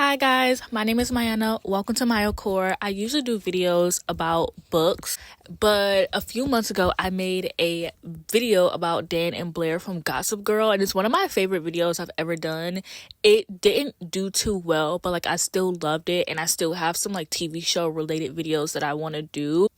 Hi guys, my name is Mayana. Welcome to MyoCore. I usually do videos about books, but a few months ago I made a video about Dan and Blair from Gossip Girl, and it's one of my favorite videos I've ever done. It didn't do too well, but I still loved it, and I still have some TV show related videos that I want to do.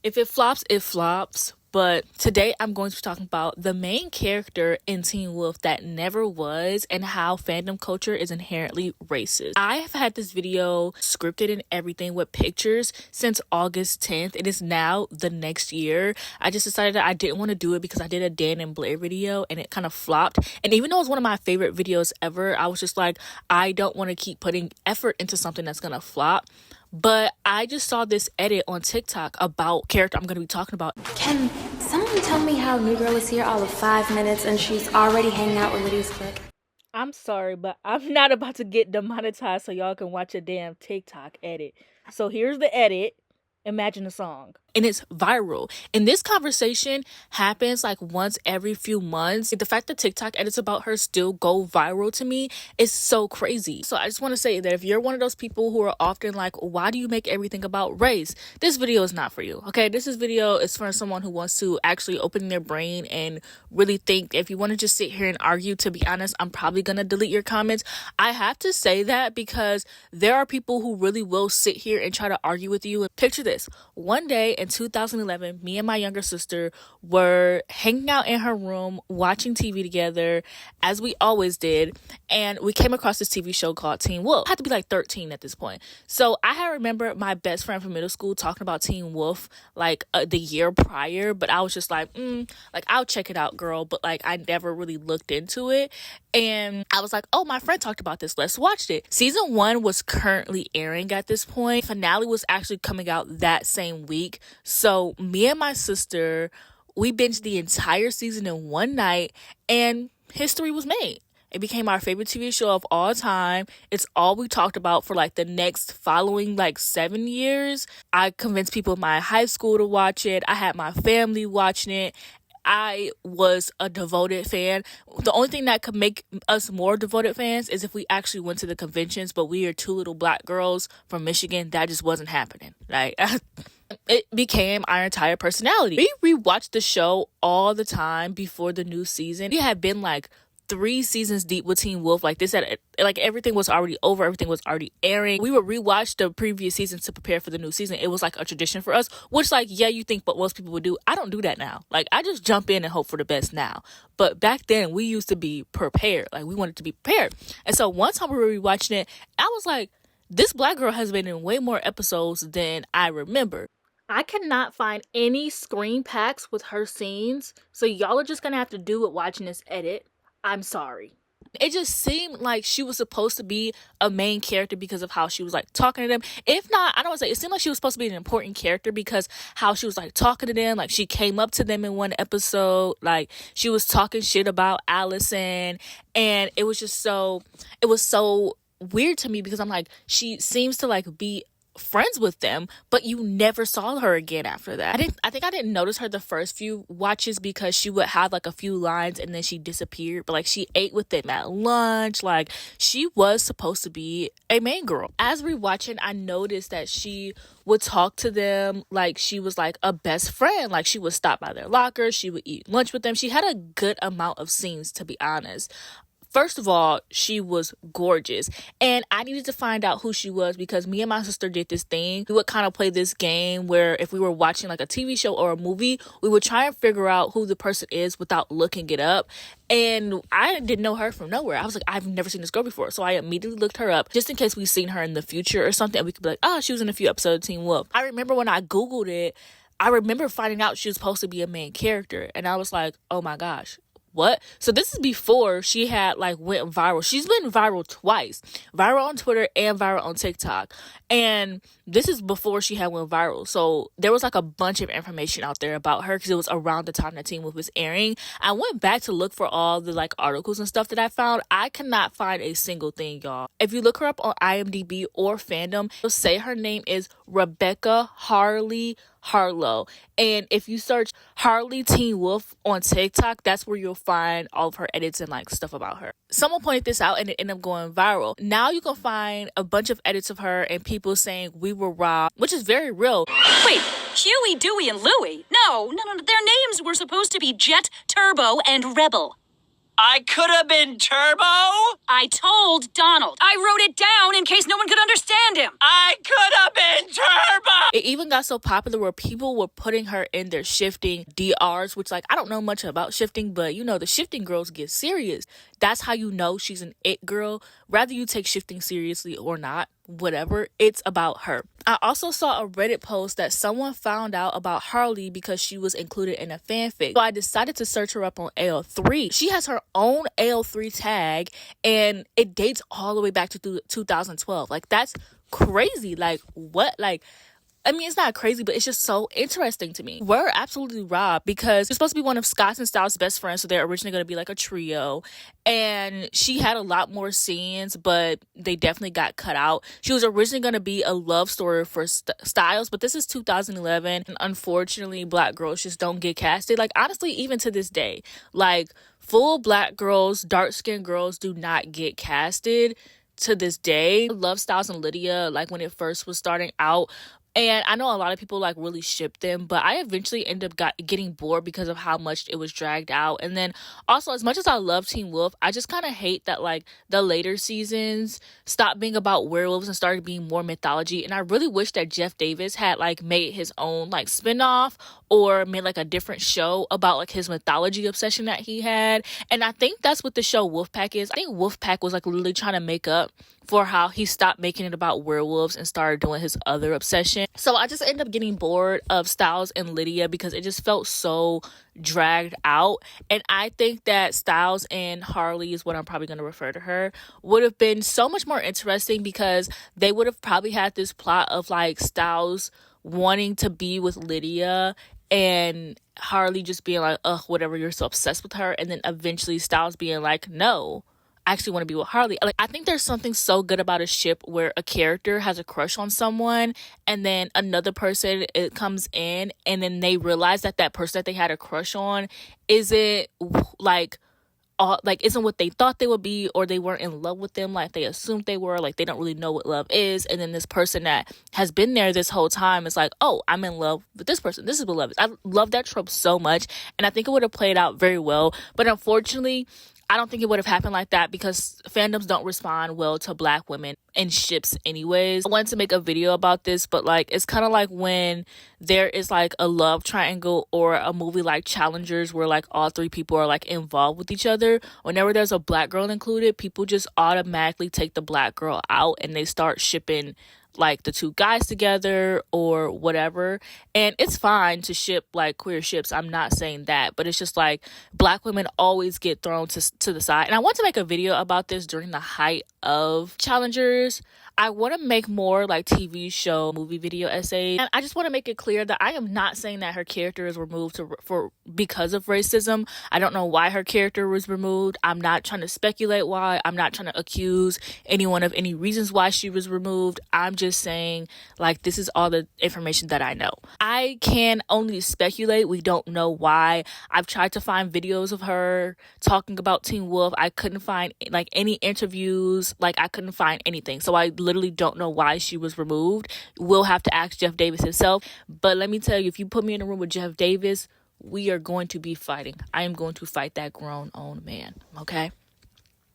If it flops, it flops. But today I'm going to be talking about the main character in Teen Wolf that never was and how fandom culture is inherently racist. I have had this video scripted and everything with pictures since August 10th. It is now the next year. I just decided that I didn't want to do it because I did a Dan and Blair video and it kind of flopped. And even though it was one of my favorite videos ever, I was just like, I don't want to keep putting effort into something that's going to flop. But I just saw this edit on TikTok about character I'm going to be talking about. Can someone tell me how New Girl is here all of 5 minutes and she's already hanging out with Lydia's clique? I'm sorry, but I'm not about to get demonetized so y'all can watch a damn TikTok edit. So here's the edit. Imagine a song. And it's viral. And this conversation happens once every few months. The fact that TikTok edits about her still go viral to me is so crazy. So I just want to say that if you're one of those people who are often like, why do you make everything about race? This video is not for you, okay? This video is for someone who wants to actually open their brain and really think. If you want to just sit here and argue, to be honest, I'm probably going to delete your comments. I have to say that because there are people who really will sit here and try to argue with you. And picture this. One day in 2011, me and my younger sister were hanging out in her room watching TV together, as we always did, and we came across this TV show called Teen Wolf. I had to be 13 at this point. So I remember my best friend from middle school talking about Teen Wolf the year prior, but I was just I'll check it out, girl, but I never really looked into it. And I was like, oh, my friend talked about this, let's watch it. Season 1 was currently airing at this point. Finale was actually coming out that same week. So me and my sister, we binged the entire season in one night, and history was made. It became our favorite TV show of all time. It's all we talked about for the next following 7 years. I convinced people in my high school to watch it. I had my family watching it. I was a devoted fan. The only thing that could make us more devoted fans is if we actually went to the conventions, but we are two little black girls from Michigan. That just wasn't happening. It became our entire personality. We rewatched the show all the time before the new season. We had been 3 seasons deep with Teen Wolf. Everything was already over, everything was already airing. We would rewatch the previous seasons to prepare for the new season. It was a tradition for us, which you think but most people would do. I don't do that now. I just jump in and hope for the best now. But back then we used to be prepared. We wanted to be prepared. And so one time we were rewatching it, I was like, this black girl has been in way more episodes than I remember. I cannot find any screen packs with her scenes, so y'all are just gonna have to do it watching this edit. I'm sorry. It just seemed like she was supposed to be a main character because of how she was talking to them. If not, I don't want to say, it seemed like she was supposed to be an important character because how she was talking to them. She came up to them in one episode, she was talking shit about Allison, and it was so weird to me because I'm she seems to be friends with them, but you never saw her again after that. I think I didn't notice her the first few watches because she would have a few lines and then she disappeared, but she ate with them at lunch. She was supposed to be a main girl. As we're watching, I noticed that she would talk to them she was a best friend. She would stop by their locker, she would eat lunch with them. She had a good amount of scenes, to be honest. First of all, she was gorgeous, and I needed to find out who she was because me and my sister did this thing. We would kind of play this game where if we were watching a TV show or a movie, we would try and figure out who the person is without looking it up. And I didn't know her from nowhere. I was I've never seen this girl before. So I immediately looked her up just in case we've seen her in the future or something. And we could be oh, she was in a few episodes of Teen Wolf. I remember when I Googled it, I remember finding out she was supposed to be a main character. And I was oh my gosh. What? So this is before she had went viral. She's been viral twice. Viral on Twitter and viral on TikTok. And this is before she had went viral. So there was a bunch of information out there about her because it was around the time that Teen Wolf was airing. I went back to look for all the articles and stuff that I found. I cannot find a single thing, y'all. If you look her up on IMDb or fandom, it'll say her name is Rebecca Harley Harlow. And if you search Harley Teen Wolf on TikTok, that's where you'll find all of her edits and like stuff about her. Someone pointed this out and it ended up going viral. Now you can find a bunch of edits of her and people saying we were robbed, which is very real. Wait, Huey, Dewey, and Louie? No, their names were supposed to be Jet, Turbo, and Rebel. I could have been Turbo. I told Donald. I wrote it down in case no one could understand him. I could have been Turbo. It even got so popular where people were putting her in their shifting DRs, which like I don't know much about shifting, but you know the shifting girls get serious. That's how you know she's an it girl. Whether you take shifting seriously or not, whatever, it's about her. I also saw a Reddit post that someone found out about Harley because she was included in a fanfic. So I decided to search her up on AO3. She has her own AO3 tag and it dates all the way back to 2012. Like that's crazy. Like what? Like I mean, it's not crazy, but it's just so interesting to me. We're absolutely robbed because you're supposed to be one of Scott's and Styles' best friends, so they're originally going to be like a trio. And she had a lot more scenes, but they definitely got cut out. She was originally going to be a love story for Styles, but this is 2011. And unfortunately, black girls just don't get casted. Like, honestly, even to this day, like, full black girls, dark-skinned girls do not get casted to this day. I love Styles and Lydia, like, when it first was starting out. And I know a lot of people like really ship them, but I eventually ended up getting bored because of how much it was dragged out. And then also, as much as I love Teen Wolf, I just kind of hate that like the later seasons stopped being about werewolves and started being more mythology. And I really wish that Jeff Davis had like made his own like spinoff or made like a different show about like his mythology obsession that he had. And I think that's what the show Wolfpack is. I think Wolfpack was like literally trying to make up for how he stopped making it about werewolves and started doing his other obsession. So I just ended up getting bored of Styles and Lydia because it just felt so dragged out. And I think that Styles and Harley is what I'm probably going to refer to her, would have been so much more interesting because they would have probably had this plot of like Styles wanting to be with Lydia and Harley just being like, ugh, whatever, you're so obsessed with her. And then eventually Styles being like, no, I actually want to be with Harley. Like, I think there's something so good about a ship where a character has a crush on someone and then another person it comes in and then they realize that that person that they had a crush on isn't like isn't what they thought they would be, or they weren't in love with them like they assumed they were, like they don't really know what love is. And then this person that has been there this whole time is like, oh, I'm in love with this person, this is what love is. I love that trope so much, and I think it would have played out very well. But unfortunately, I don't think it would have happened like that because fandoms don't respond well to black women in ships anyways. I wanted to make a video about this, but like it's kind of like when there is like a love triangle or a movie like Challengers where like all three people are like involved with each other. Whenever there's a black girl included, people just automatically take the black girl out and they start shipping like the two guys together or whatever. And it's fine to ship like queer ships, I'm not saying that, but it's just like black women always get thrown to the side. And I want to make a video about this during the height of Challengers. I want to make more like TV show movie video essays, and I just want to make it clear that I am not saying that her character is removed because of racism. I don't know why her character was removed. I'm not trying to speculate why. I'm not trying to accuse anyone of any reasons why she was removed. I'm just saying like this is all the information that I know. I can only speculate. We don't know why. I've tried to find videos of her talking about Teen Wolf. I couldn't find like any interviews. Like I couldn't find anything. So I literally don't know why she was removed. We'll have to ask Jeff Davis himself. But let me tell you, if you put me in a room with Jeff Davis, we are going to be fighting. I am going to fight that grown old man. Okay?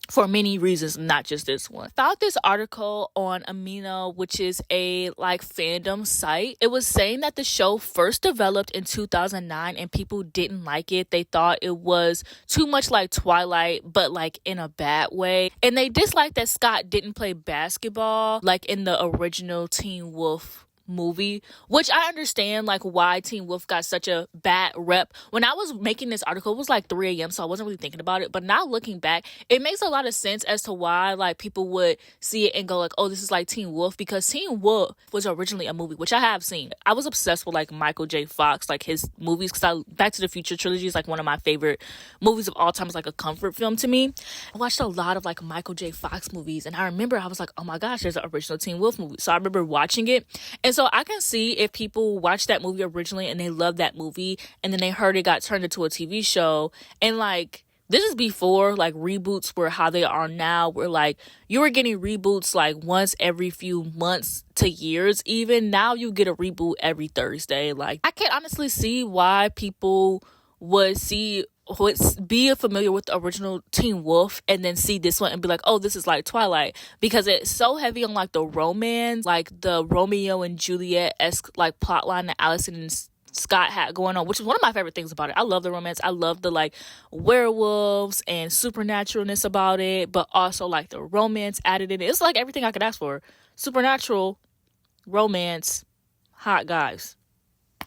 For many reasons, not just this one. Found this article on Amino, which is a like fandom site. It was saying that the show first developed in 2009 and people didn't like it. They thought it was too much like Twilight, but like in a bad way. And they disliked that Scott didn't play basketball like in the original Teen Wolf movie, which I understand like why Teen Wolf got such a bad rep. When I was making this article, it was like 3 a.m. so I wasn't really thinking about it, but now looking back, it makes a lot of sense as to why like people would see it and go like, oh, this is like Teen Wolf, because Teen Wolf was originally a movie, which I have seen. I was obsessed with like Michael J. Fox, like his movies, because Back to the Future trilogy is like one of my favorite movies of all time. It's like a comfort film to me. I watched a lot of like Michael J. Fox movies, and I remember I was like, oh my gosh, there's an original Teen Wolf movie. So I remember watching it, and And so I can see if people watched that movie originally and they loved that movie and then they heard it got turned into a TV show, and like, this is before like reboots were how they are now, where like you were getting reboots like once every few months to years. Even now you get a reboot every Thursday. Like, I can't honestly see why people would be familiar with the original Teen Wolf and then see this one and be like, oh, this is like Twilight, because it's so heavy on like the romance, like the Romeo and Juliet-esque like plotline that Allison and Scott had going on, which is one of my favorite things about it. I love the romance. I love the like werewolves and supernaturalness about it, but also like the romance added in it. It's like everything I could ask for. Supernatural, romance, hot guys.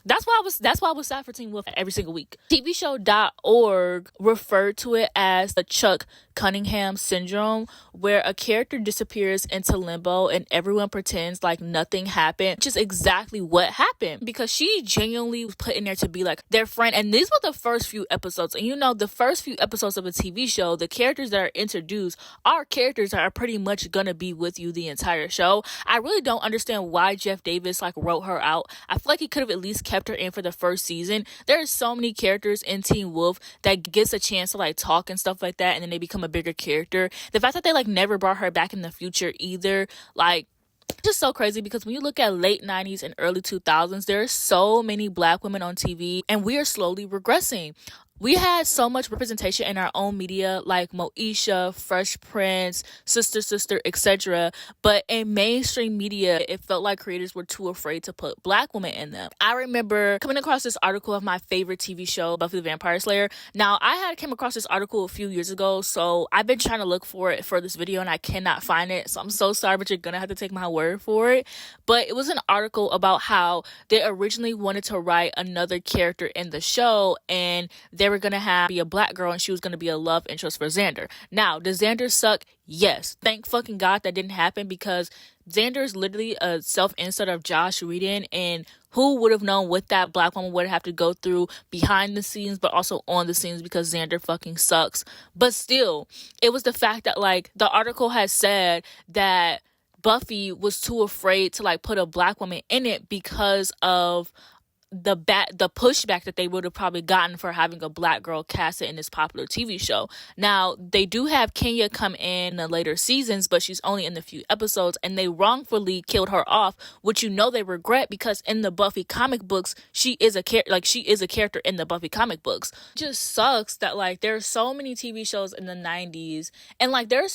That's why I was sad for Teen Wolf every single week. TVShow.org referred to it as the Chuck Cunningham syndrome, where a character disappears into limbo and everyone pretends like nothing happened, which is exactly what happened, because she genuinely was put in there to be like their friend. And these were the first few episodes, and you know, the first few episodes of a TV show, the characters that are introduced are characters that are pretty much gonna be with you the entire show. I really don't understand why Jeff Davis like wrote her out. I feel like he could have at least kept her in for the first season. There are so many characters in Teen Wolf that gets a chance to like talk and stuff like that, and then they become a bigger character. The fact that they like never brought her back in the future either, like, just so crazy, because when you look at late 90s and early 2000s, there are so many Black women on TV, and we are slowly regressing. We had so much representation in our own media, like Moesha, Fresh Prince, Sister, etc. But in mainstream media, it felt like creators were too afraid to put Black women in them. I remember coming across this article of my favorite TV show, Buffy the Vampire Slayer. Now, I had came across this article a few years ago, so I've been trying to look for it for this video, and I cannot find it. So I'm so sorry, but you're gonna have to take my word for it. But it was an article about how they originally wanted to write another character in the show, and they were gonna be a Black girl, and she was gonna be a love interest for Xander. Now, does Xander suck? Yes. Thank fucking God that didn't happen, because Xander is literally a self-insert of Josh Whedon, and who would have known what that Black woman would have to go through behind the scenes, but also on the scenes, because Xander fucking sucks. But still, it was the fact that like the article has said that Buffy was too afraid to like put a Black woman in it because of the pushback that they would have probably gotten for having a Black girl casted in this popular TV show. Now, they do have Kenya come in the later seasons, but she's only in the few episodes, and they wrongfully killed her off, which you know they regret, because in the Buffy comic books, she is a character in the Buffy comic books. It just sucks that like there are so many TV shows in the 90s, and like there are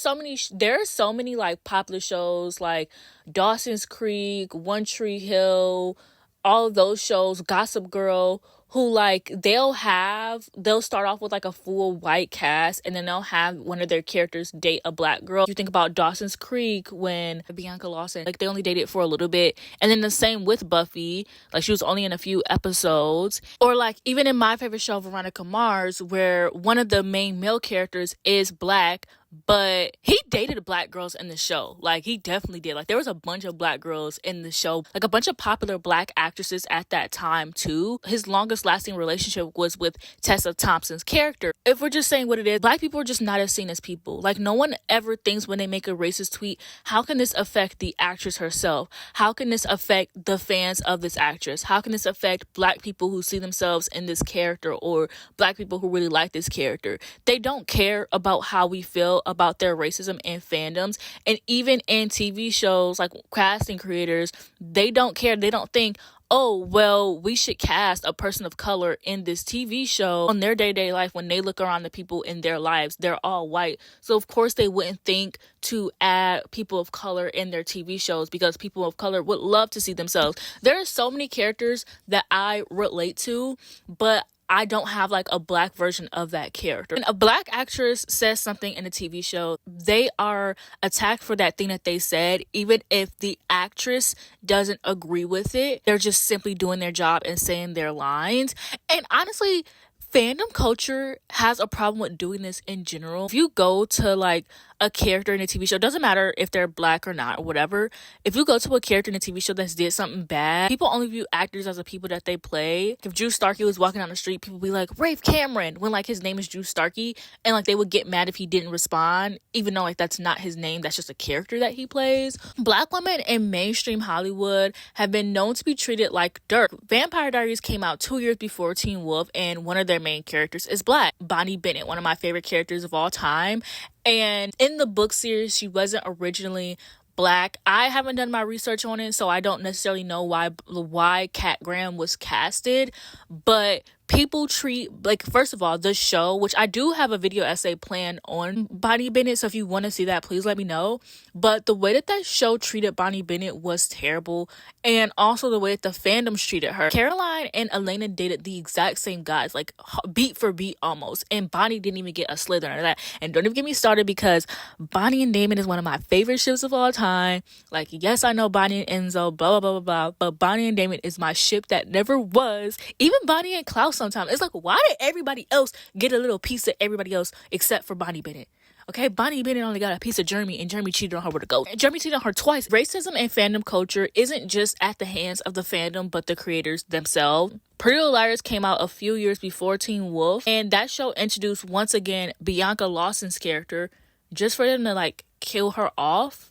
so many like popular shows like Dawson's Creek, One Tree Hill, all of those shows, Gossip Girl, who like they'll start off with like a full white cast, and then they'll have one of their characters date a Black girl. You think about Dawson's Creek, when Bianca Lawson, like they only dated for a little bit, and then the same with Buffy, like she was only in a few episodes. Or like even in my favorite show, Veronica Mars, where one of the main male characters is Black, but he dated Black girls in the show. Like he definitely did. Like there was a bunch of Black girls in the show, like a bunch of popular Black actresses at that time too. His longest lasting relationship was with Tessa Thompson's character. If we're just saying what it is, Black people are just not as seen as people. Like no one ever thinks when they make a racist tweet, how can this affect the actress herself? How can this affect the fans of this actress? How can this affect Black people who see themselves in this character, or Black people who really like this character? They don't care about how we feel about their racism in fandoms. And even in TV shows, like casting creators, they don't care. They don't think, oh, well, we should cast a person of color in this TV show. On their day-to-day life, when they look around the people in their lives, they're all white. So of course they wouldn't think to add people of color in their TV shows, because people of color would love to see themselves. There are so many characters that I relate to, but I don't have like a Black version of that character. When a Black actress says something in a TV show, they are attacked for that thing that they said, even if the actress doesn't agree with it. They're just simply doing their job and saying their lines. And honestly, fandom culture has a problem with doing this in general. If you go to like a character in a TV show, doesn't matter if they're black or not or whatever, if you go to a character in a TV show that's did something bad, people only view actors as the people that they play. If Drew Starkey was walking down the street, people would be like, Rafe Cameron, when like his name is Drew Starkey, and like they would get mad if he didn't respond, even though like that's not his name, that's just a character that he plays. Black women in mainstream Hollywood have been known to be treated like dirt. Vampire Diaries came out 2 years before Teen Wolf, and one of their main characters is black. Bonnie Bennett, one of my favorite characters of all time. And in the book series, she wasn't originally black. I haven't done my research on it, so I don't necessarily know why Kat Graham was casted, but people treat, like, first of all, the show, which I do have a video essay planned on Bonnie Bennett, so if you want to see that, please let me know. But the way that show treated Bonnie Bennett was terrible, and also the way that the fandoms treated her. Caroline and Elena dated the exact same guys, like beat for beat almost, and Bonnie didn't even get a slither out of that. And don't even get me started, because Bonnie and Damon is one of my favorite ships of all time. Like, yes, I know Bonnie and Enzo, blah, blah, blah, blah, blah, but Bonnie and Damon is my ship that never was. Even Bonnie and Klaus sometimes. It's like, why did everybody else get a little piece of everybody else except for Bonnie Bennett? Okay, Bonnie Bennett only got a piece of Jeremy, and Jeremy cheated on her with a ghost. Jeremy cheated on her twice. Racism and fandom culture isn't just at the hands of the fandom, but the creators themselves. Pretty Little Liars came out a few years before Teen Wolf, and that show introduced, once again, Bianca Lawson's character, just for them to, like, kill her off.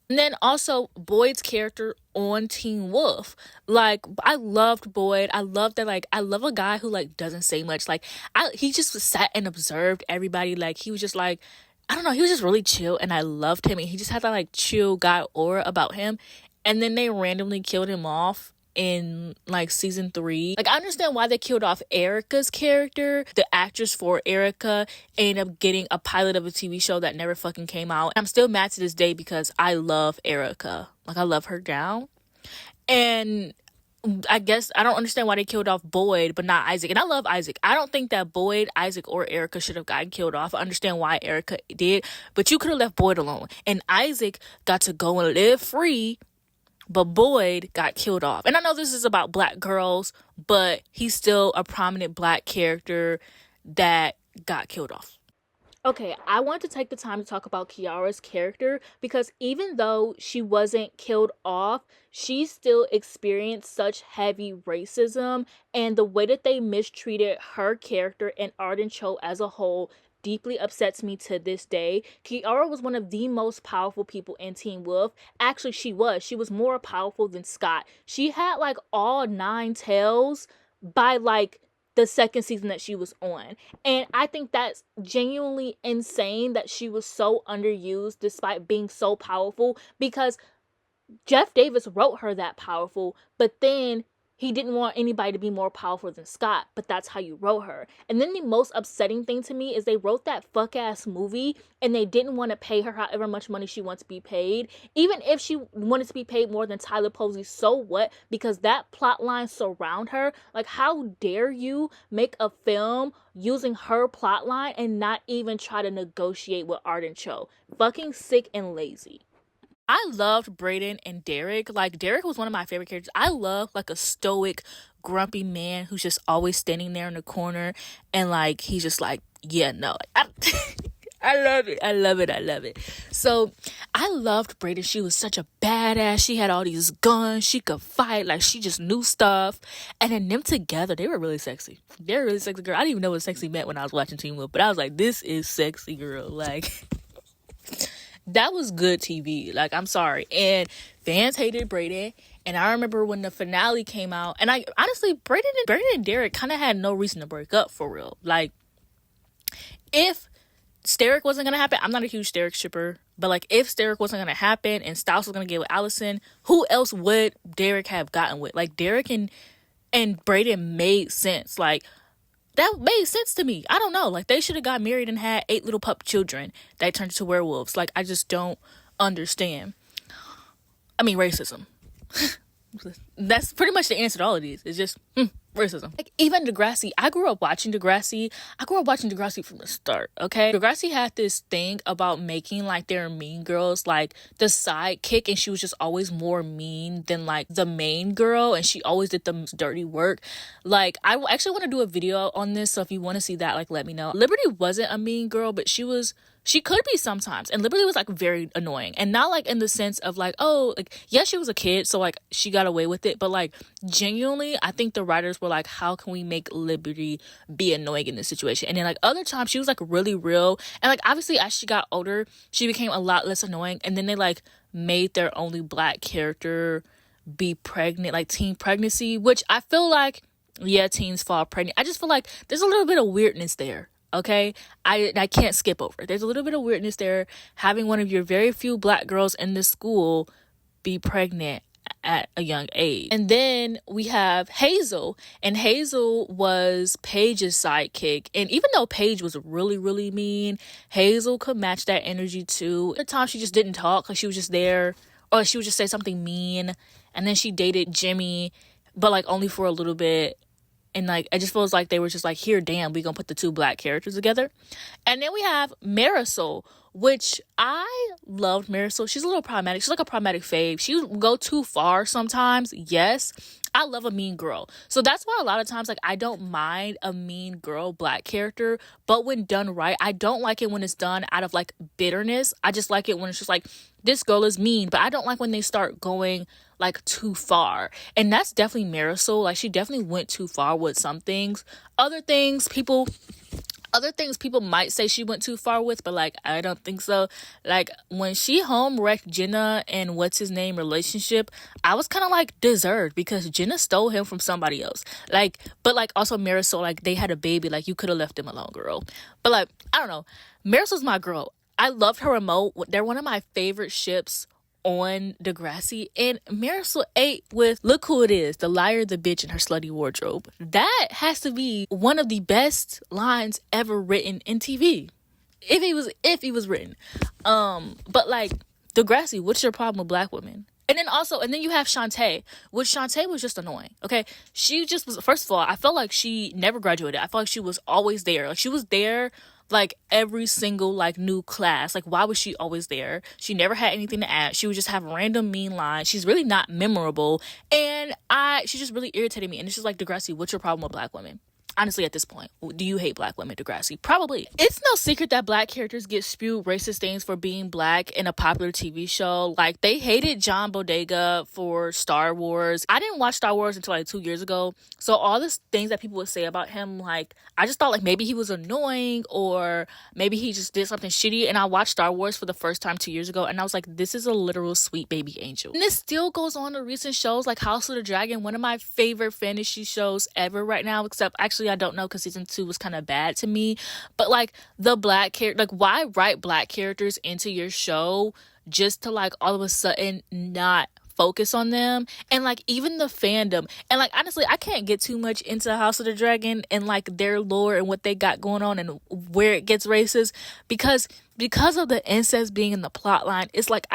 And then also Boyd's character on Teen Wolf. Like, I loved Boyd. I love that, like, I love a guy who, like, doesn't say much. Like, he just sat and observed everybody. Like, he was just, like, I don't know, he was just really chill, and I loved him. And he just had that, like, chill guy aura about him. And then they randomly killed him off in like season 3. Like, I understand why they killed off Erica's character. The actress for Erica ended up getting a pilot of a TV show that never fucking came out. I'm still mad to this day because I love Erica. Like, I love her down. And I guess I don't understand why they killed off Boyd but not Isaac. And I love Isaac. I don't think that Boyd, Isaac, or Erica should have gotten killed off. I understand why Erica did, but you could have left Boyd alone. And Isaac got to go and live free, but Boyd got killed off. And I know this is about black girls, but he's still a prominent black character that got killed off. Okay, I want to take the time to talk about Kiara's character, because even though she wasn't killed off, she still experienced such heavy racism, and the way that they mistreated her character and Arden Cho as a whole deeply upsets me to this day. Kiara was one of the most powerful people in Teen Wolf. Actually, she was more powerful than Scott. She had like all 9 tails by like the second season that she was on. And I think that's genuinely insane that she was so underused despite being so powerful, because Jeff Davis wrote her that powerful, but then he didn't want anybody to be more powerful than Scott, but that's how you wrote her. And then the most upsetting thing to me is they wrote that fuck-ass movie and they didn't want to pay her however much money she wants to be paid. Even if she wanted to be paid more than Tyler Posey, so what? Because that plot line surround her. Like, how dare you make a film using her plot line and not even try to negotiate with Arden Cho? Fucking sick and lazy. I loved Brayden and Derek. Like, Derek was one of my favorite characters. I love, like, a stoic, grumpy man who's just always standing there in the corner, and, like, he's just like, yeah, no. Like, I love it. I love it. I love it. So, I loved Brayden. She was such a badass. She had all these guns. She could fight. Like, she just knew stuff. And then them together, they were really sexy. They were really sexy girl. I didn't even know what sexy meant when I was watching Teen Wolf, but I was like, this is sexy, girl. Like... that was good TV. Like, I'm sorry. And fans hated Brayden. And I remember when the finale came out, and I honestly, Brayden and Derek kind of had no reason to break up, for real. Like, if Steric wasn't gonna happen, I'm not a huge Steric shipper, but like, if Steric wasn't gonna happen and Stiles was gonna get with Allison, who else would Derek have gotten with? Like, Derek and Brayden made sense. Like, that made sense to me. I don't know. Like, they should have got married and had 8 little pup children that turned into werewolves. Like, I just don't understand. I mean, racism. That's pretty much the answer to all of these. It's just racism. Like, even Degrassi. I grew up watching Degrassi from the start, okay? Degrassi had this thing about making, like, their mean girls, like, the sidekick, and she was just always more mean than, like, the main girl, and she always did the dirty work. Like, I actually want to do a video on this, so if you want to see that, like, let me know. Liberty wasn't a mean girl, but she was She could be sometimes. And Liberty was like very annoying. And not like in the sense of like, oh, like, yeah, she was a kid, so like she got away with it. But like genuinely, I think the writers were like, how can we make Liberty be annoying in this situation? And then like other times she was like really real. And like obviously as she got older, she became a lot less annoying. And then they like made their only black character be pregnant, like teen pregnancy, which I feel like, yeah, teens fall pregnant. I just feel like there's a little bit of weirdness there. Okay, I can't skip over it. There's a little bit of weirdness there, having one of your very few black girls in this school be pregnant at a young age. And then we have Hazel, and Hazel was Paige's sidekick. And even though Paige was really, really mean, Hazel could match that energy too. At the time, she just didn't talk, like she was just there, or she would just say something mean. And then she dated Jimmy, but like only for a little bit. And like, it just feels like they were just like, here, damn, we gonna put the two black characters together. And then we have Marisol, which I loved Marisol. She's a little problematic. She's like a problematic fave. She would go too far sometimes. Yes, I love a mean girl. So that's why a lot of times, like, I don't mind a mean girl black character. But when done right, I don't like it when it's done out of like bitterness. I just like it when it's just like, this girl is mean. But I don't like when they start going like too far. And that's definitely Marisol. Like, she definitely went too far with some things. Other things people might say she went too far with, but like I don't think so. Like when she home wrecked Jenna and what's his name relationship, I was kind of like deserved, because Jenna stole him from somebody else. Like, but like also Marisol, like they had a baby, like you could have left them alone, girl. But like, I don't know, Marisol's my girl. I loved her remote. They're one of my favorite ships on Degrassi. And Marisol ate with, look who it is, the liar, the bitch, and her slutty wardrobe. That has to be one of the best lines ever written in TV. If he was written. But like, Degrassi, what's your problem with black women? And then you have Shantae, which Shantae was just annoying. Okay. She just was, first of all, I felt like she never graduated. I felt like she was always there. Like she was there like every single like new class. Like, why was she always there? She never had anything to add. She would just have random mean lines. She's really not memorable. And she just really irritated me. And it's just like, Degrassi, what's your problem with black women? Honestly, at this point, do you hate black women, Degrassi? Probably. It's no secret that black characters get spewed racist things for being black in a popular TV show. Like, they hated John Bodega for Star Wars. I didn't watch Star Wars until like 2 years ago. So all these things that people would say about him, like, I just thought like maybe he was annoying, or maybe he just did something shitty. And I watched Star Wars for the first time 2 years ago, and I was like, this is a literal sweet baby angel. And this still goes on to recent shows like House of the Dragon, one of my favorite fantasy shows ever right now, except actually I don't know, because season 2 was kind of bad to me. But like the black character, like why write black characters into your show just to like all of a sudden not focus on them? And like even the fandom, and like honestly I can't get too much into House of the Dragon and like their lore and what they got going on and where it gets racist, because of the incest being in the plot line. It's like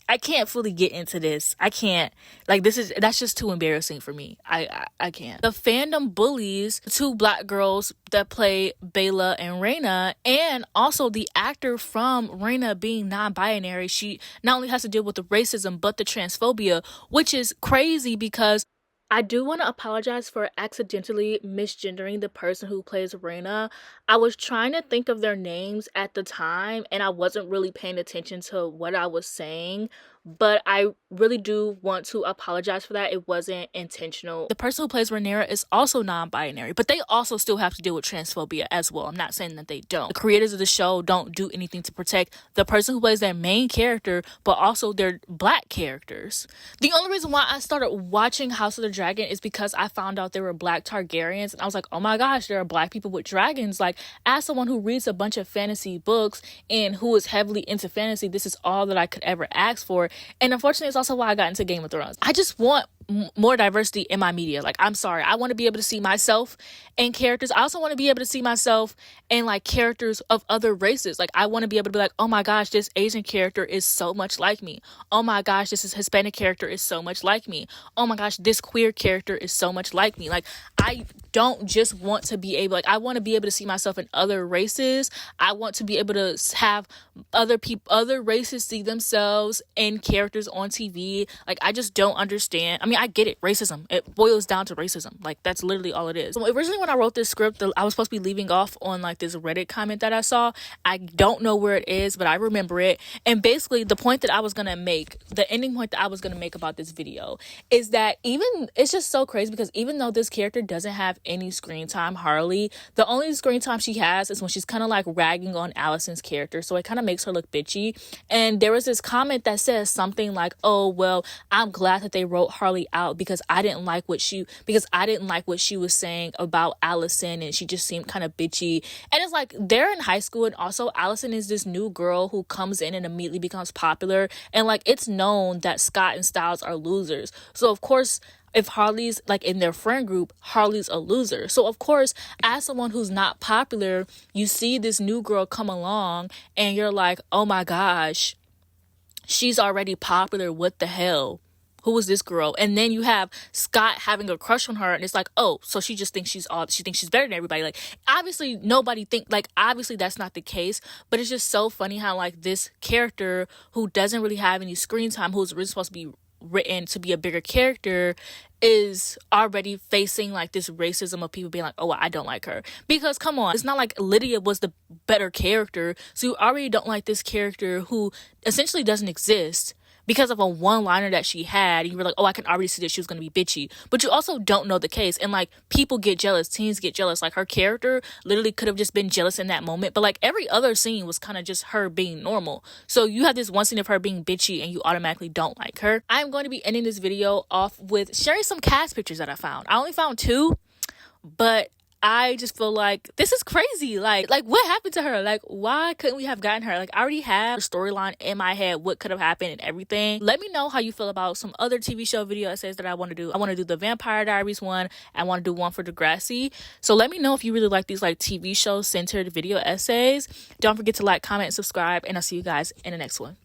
I can't fully get into this. I can't. Like, that's just too embarrassing for me. I can't. The fandom bullies two black girls that play Bella and Raina, and also the actor from Raina being non-binary. She not only has to deal with the racism, but the transphobia, which is crazy, because I do want to apologize for accidentally misgendering the person who plays Raina. I was trying to think of their names at the time, and I wasn't really paying attention to what I was saying. But I really do want to apologize for that. It wasn't intentional. The person who plays Rhaenyra is also non-binary, but they also still have to deal with transphobia as well. I'm not saying that they don't. The creators of the show don't do anything to protect the person who plays their main character, but also their black characters. The only reason why I started watching House of the Dragon is because I found out there were black Targaryens, and I was like, oh my gosh, there are black people with dragons. Like, as someone who reads a bunch of fantasy books and who is heavily into fantasy, this is all that I could ever ask for. And unfortunately, it's also why I got into Game of Thrones. I just want more diversity in my media. Like, I'm sorry, I want to be able to see myself in characters. I also want to be able to see myself in like characters of other races. Like, I want to be able to be like, oh my gosh, this Asian character is so much like me. Oh my gosh, this is Hispanic character is so much like me. Oh my gosh, this queer character is so much like me. Like, I don't just want to be able, like, I want to be able to see myself in other races. I want to be able to have other races see themselves in characters on TV. Like, I just don't understand. I mean, mean, I get it. Racism. It boils down to racism. Like, that's literally all it is. So originally when I wrote this script, I was supposed to be leaving off on like this Reddit comment that I saw. I don't know where it is, but I remember it. And basically the point that I was going to make, the ending point that I was going to make about this video is that it's just so crazy because even though this character doesn't have any screen time, Harley, the only screen time she has is when she's kind of like ragging on Allison's character. So it kind of makes her look bitchy. And there was this comment that says something like, oh, well, I'm glad that they wrote Harley out because I didn't like what she was saying about Allison, and she just seemed kind of bitchy. And it's like, they're in high school, and also Allison is this new girl who comes in and immediately becomes popular, and like, it's known that Scott and Styles are losers. So of course, if Harley's like in their friend group, Harley's a loser. So of course, as someone who's not popular, you see this new girl come along and you're like, oh my gosh, she's already popular. What the hell? Who is this girl? And then you have Scott having a crush on her, and it's like, oh, so she just thinks she's better than everybody. Like, obviously obviously that's not the case, but it's just so funny how like this character who doesn't really have any screen time, who's really supposed to be written to be a bigger character, is already facing like this racism of people being like, oh, I don't like her. Because come on, it's not like Lydia was the better character, so you already don't like this character who essentially doesn't exist because of a one-liner that she had. You were like, oh, I can already see that she was going to be bitchy. But you also don't know the case. And like, people get jealous. Teens get jealous. Like, her character literally could have just been jealous in that moment. But like, every other scene was kind of just her being normal. So you have this one scene of her being bitchy and you automatically don't like her. I'm going to be ending this video off with sharing some cast pictures that I found. I only found 2, but I just feel like this is crazy. Like what happened to her? Like, why couldn't we have gotten her? Like, I already have a storyline in my head, what could have happened and everything. Let me know how you feel about some other TV show video essays that I want to do. I want to do the Vampire Diaries one. I want to do one for Degrassi. So let me know if you really like these like TV show centered video essays. Don't forget to like, comment, and subscribe, and I'll see you guys in the next one.